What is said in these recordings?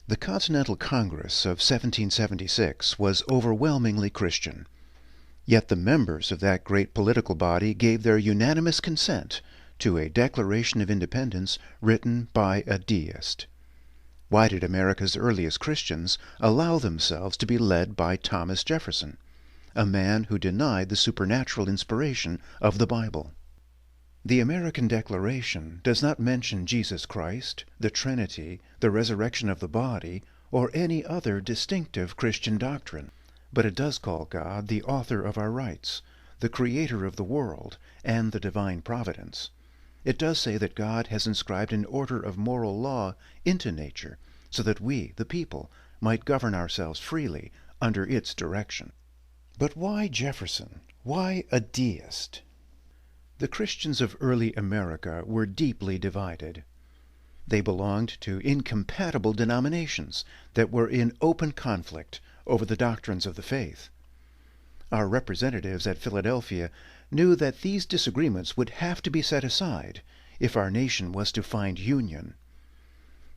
The Continental Congress of 1776 was overwhelmingly Christian, yet the members of that great political body gave their unanimous consent to a Declaration of Independence written by a Deist. Why did America's earliest Christians allow themselves to be led by Thomas Jefferson, a man who denied the supernatural inspiration of the Bible? The American Declaration does not mention Jesus Christ, the Trinity, the resurrection of the body, or any other distinctive Christian doctrine, but it does call God the author of our rights, the creator of the world, and the divine providence. It does say that God has inscribed an order of moral law into nature, so that we, the people, might govern ourselves freely under its direction. But why Jefferson? Why a Deist? The Christians of early America were deeply divided. They belonged to incompatible denominations that were in open conflict over the doctrines of the faith. Our representatives at Philadelphia knew that these disagreements would have to be set aside if our nation was to find union.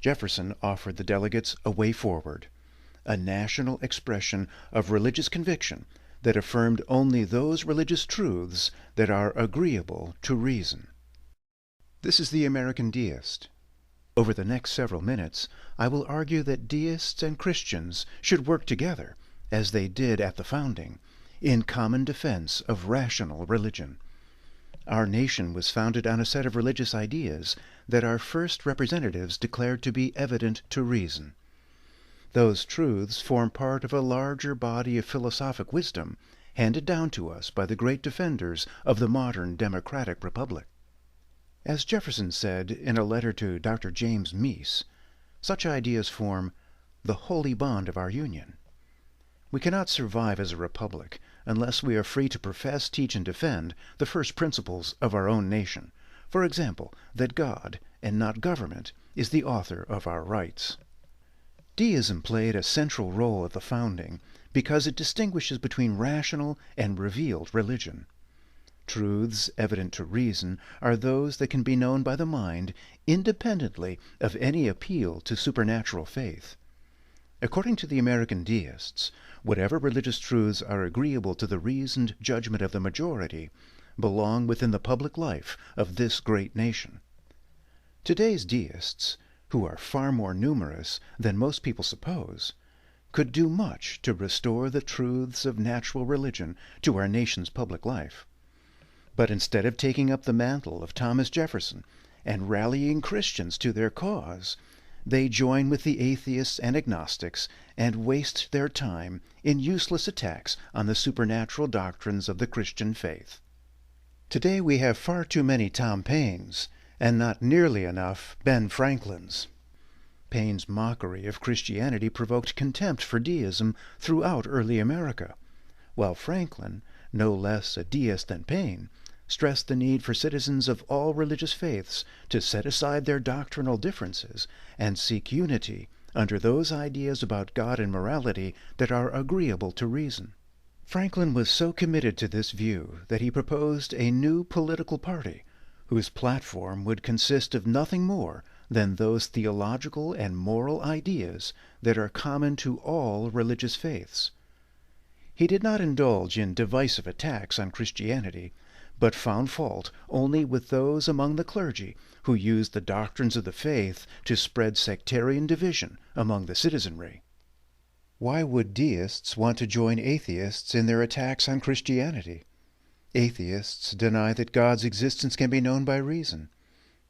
Jefferson offered the delegates a way forward, a national expression of religious conviction that affirmed only those religious truths that are agreeable to reason. This is the American Deist. Over the next several minutes, I will argue that Deists and Christians should work together, as they did at the founding, in common defense of rational religion. Our nation was founded on a set of religious ideas that our first representatives declared to be evident to reason. Those truths form part of a larger body of philosophic wisdom handed down to us by the great defenders of the modern democratic republic. As Jefferson said in a letter to Dr. James Meese, such ideas form the holy bond of our union. We cannot survive as a republic unless we are free to profess, teach, and defend the first principles of our own nation. For example, that God, and not government, is the author of our rights. Deism played a central role at the founding because it distinguishes between rational and revealed religion. Truths evident to reason are those that can be known by the mind independently of any appeal to supernatural faith. According to the American Deists, whatever religious truths are agreeable to the reasoned judgment of the majority belong within the public life of this great nation. Today's Deists, who are far more numerous than most people suppose, could do much to restore the truths of natural religion to our nation's public life. But instead of taking up the mantle of Thomas Jefferson and rallying Christians to their cause, they join with the atheists and agnostics and waste their time in useless attacks on the supernatural doctrines of the Christian faith. Today we have far too many Tom Paines, and not nearly enough Ben Franklins. Paine's mockery of Christianity provoked contempt for deism throughout early America, while Franklin, no less a deist than Paine, stressed the need for citizens of all religious faiths to set aside their doctrinal differences and seek unity under those ideas about God and morality that are agreeable to reason. Franklin was so committed to this view that he proposed a new political party whose platform would consist of nothing more than those theological and moral ideas that are common to all religious faiths. He did not indulge in divisive attacks on Christianity, but found fault only with those among the clergy who used the doctrines of the faith to spread sectarian division among the citizenry. Why would deists want to join atheists in their attacks on Christianity? Atheists deny that God's existence can be known by reason.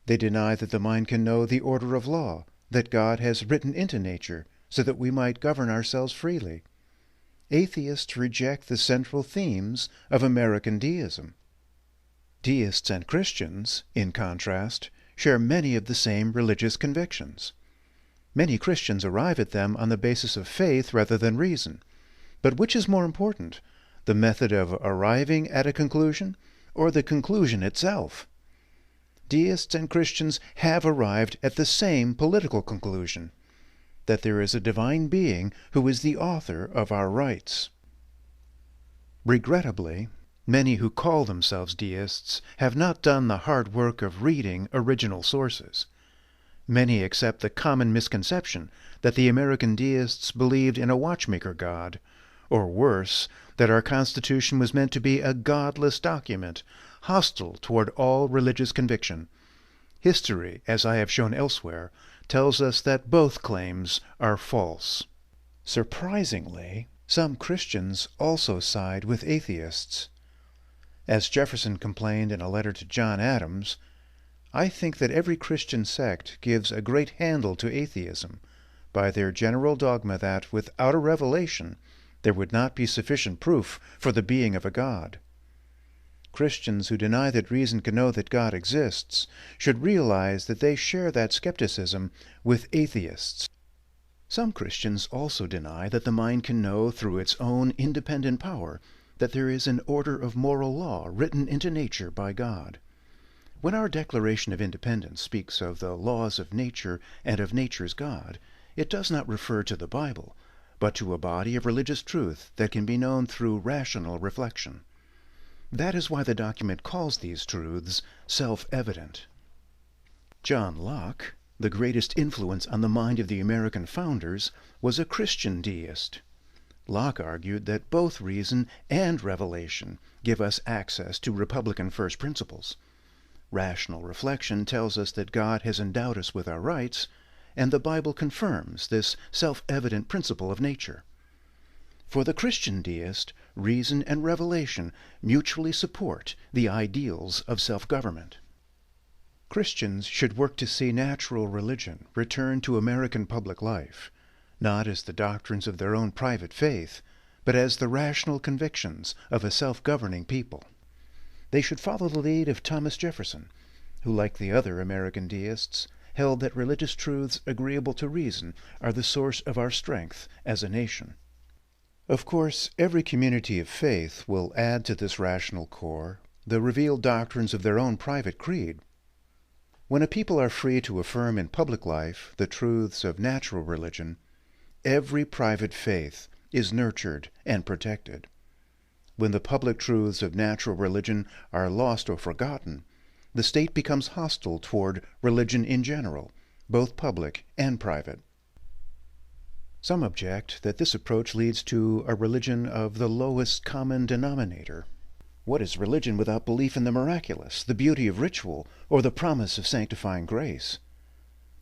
They deny that the mind can know the order of law that God has written into nature so that we might govern ourselves freely. Atheists reject the central themes of American deism. Deists and Christians, in contrast, share many of the same religious convictions. Many Christians arrive at them on the basis of faith rather than reason. But which is more important, the method of arriving at a conclusion or the conclusion itself? Deists and Christians have arrived at the same political conclusion, that there is a divine being who is the author of our rights. Regrettably, many who call themselves deists have not done the hard work of reading original sources. Many accept the common misconception that the American Deists believed in a watchmaker God, or worse, that our Constitution was meant to be a godless document, hostile toward all religious conviction. History, as I have shown elsewhere, tells us that both claims are false. Surprisingly, some Christians also side with atheists. As Jefferson complained in a letter to John Adams, "I think that every Christian sect gives a great handle to atheism by their general dogma that, without a revelation, there would not be sufficient proof for the being of a God." Christians who deny that reason can know that God exists should realize that they share that skepticism with atheists. Some Christians also deny that the mind can know through its own independent power that there is an order of moral law written into nature by God. When our Declaration of Independence speaks of the laws of nature and of nature's God, it does not refer to the Bible, but to a body of religious truth that can be known through rational reflection. That is why the document calls these truths self-evident. John Locke, the greatest influence on the mind of the American founders, was a Christian deist. Locke argued that both reason and revelation give us access to Republican first principles. Rational reflection tells us that God has endowed us with our rights, and the Bible confirms this self-evident principle of nature. For the Christian deist, reason and revelation mutually support the ideals of self-government. Christians should work to see natural religion return to American public life, not as the doctrines of their own private faith, but as the rational convictions of a self-governing people. They should follow the lead of Thomas Jefferson, who, like the other American deists, held that religious truths agreeable to reason are the source of our strength as a nation. Of course, every community of faith will add to this rational core the revealed doctrines of their own private creed. When a people are free to affirm in public life the truths of natural religion, every private faith is nurtured and protected. When the public truths of natural religion are lost or forgotten, the state becomes hostile toward religion in general, both public and private. Some object that this approach leads to a religion of the lowest common denominator. What is religion without belief in the miraculous, the beauty of ritual, or the promise of sanctifying grace?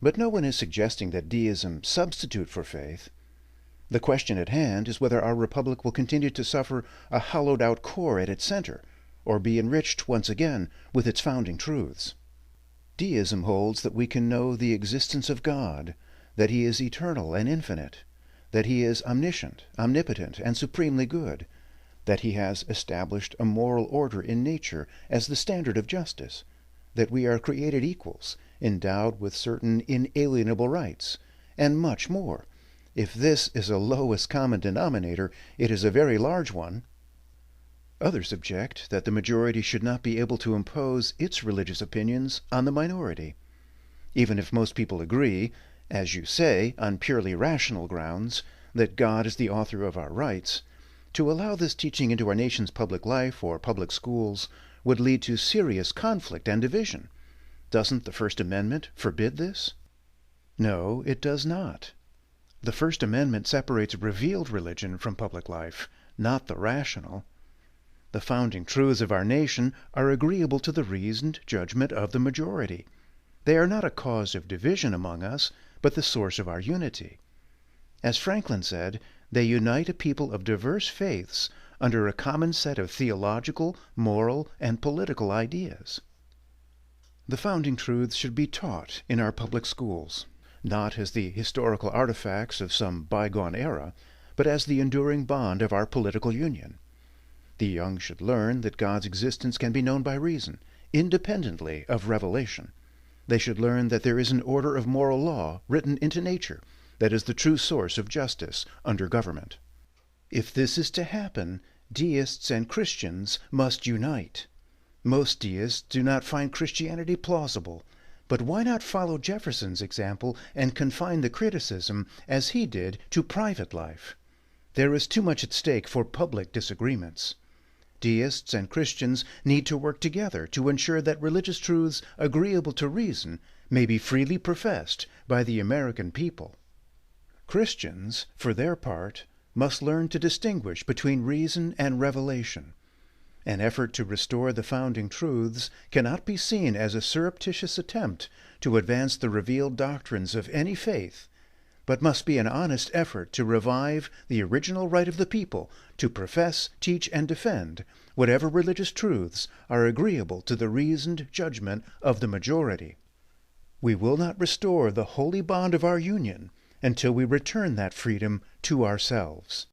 But no one is suggesting that deism substitute for faith. The question at hand is whether our republic will continue to suffer a hollowed-out core at its center, or be enriched once again with its founding truths. Deism holds that we can know the existence of God, that He is eternal and infinite, that He is omniscient, omnipotent, and supremely good, that He has established a moral order in nature as the standard of justice, that we are created equals, endowed with certain inalienable rights, and much more. If this is a lowest common denominator, it is a very large one. Others object that the majority should not be able to impose its religious opinions on the minority. Even if most people agree, as you say, on purely rational grounds, that God is the author of our rights, to allow this teaching into our nation's public life or public schools would lead to serious conflict and division. Doesn't the First Amendment forbid this? No, it does not. The First Amendment separates revealed religion from public life, not the rational. The founding truths of our nation are agreeable to the reasoned judgment of the majority. They are not a cause of division among us, but the source of our unity. As Franklin said, they unite a people of diverse faiths under a common set of theological, moral, and political ideas. The founding truths should be taught in our public schools, not as the historical artifacts of some bygone era, but as the enduring bond of our political union. The young should learn that God's existence can be known by reason, independently of revelation. They should learn that there is an order of moral law written into nature that is the true source of justice under government. If this is to happen, deists and Christians must unite. Most deists do not find Christianity plausible, but why not follow Jefferson's example and confine the criticism, as he did, to private life? There is too much at stake for public disagreements. Deists and Christians need to work together to ensure that religious truths agreeable to reason may be freely professed by the American people. Christians, for their part, must learn to distinguish between reason and revelation. An effort to restore the founding truths cannot be seen as a surreptitious attempt to advance the revealed doctrines of any faith, but must be an honest effort to revive the original right of the people to profess, teach, and defend whatever religious truths are agreeable to the reasoned judgment of the majority. We will not restore the holy bond of our union until we return that freedom to ourselves.